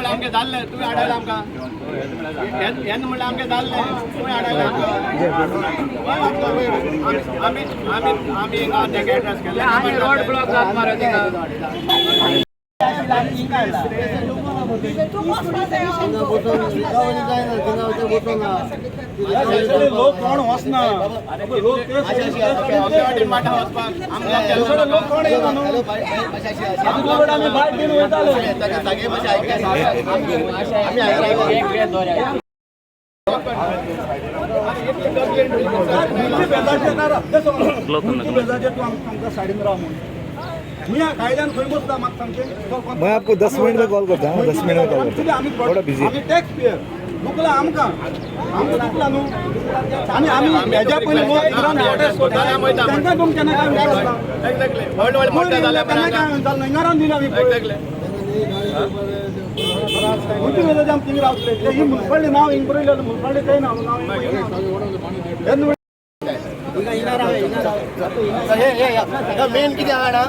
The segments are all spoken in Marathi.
म्हणल्यार आमगे जाल्ले तुवें हाडयला आमकां येन म्हणल्यार आमगे जाल्ले तुवें हाडयला आमी हिंगा तेका एड्रेस केले रोड ब्लॉक जात मारे तिका लोक कोण वचना लोक लोक कोण येना न्हू आमी भायर घेवन वयताले सायडीन राव म्हणून मी कायद्यान खंय बसता म्हाका सांगचे मैं आपको 10 मिनट में कॉल करता हूँ 10 मिनट में कॉल करता हूँ थोड़ा बिजी आमी टॅक्स पेयर दुखला आमकां दुखला न्हू आनी आमी हेज्या पयलीं लोक इरान प्रोटेस्ट करता तांकां तुम केन्ना काय म्हणटा एक्झॅक्टली व्हड व्हड मोठे जाले केन्ना काय म्हणटा इंगारान दिला आमी एक्झॅक्टली खंयची वेळेचे आमी थिंग रावतले ही मुनसिपालिटी नांव हिंग बरयलें मुनसिपालिटी तें नांव मेन कितें आहा ना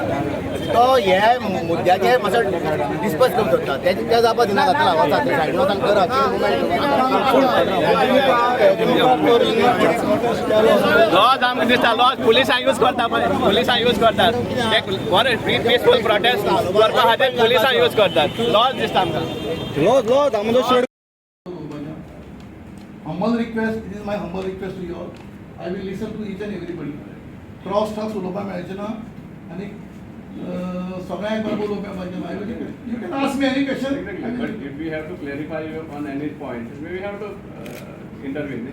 तो हे मुद्द्याचेर मातसो डिस्कस करूंक सोदता त्या जापा दिना घातला वचा सायडीन वचून करप लॉज आमकां दिसता लॉज पुलिसां यूज करता पळय पुलिसां यूज करतात बरें पीसफूल प्रोटेस्ट करपा खातीर पुलिसां यूज करतात लॉज दिसता आमकां लो दामोदर शेड humble request, this is my humble request to you all. I will listen to each and everybody. Cross talks उलोवपाक मेळचें ना आनी सगळ्यांक बरोबर उलोवपाक मेळचें ना. You can ask me any question. But if we have to clarify on any point, we have to intervene.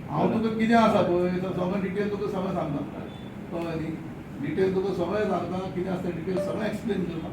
हांव तुका कितें आसा पळय सगळें डिटेल तुका सगळें सांगता कळ्ळें न्ही डिटेल तुका सगळें सांगता कितें आसता डिटेल सगळें एक्सप्लेन करता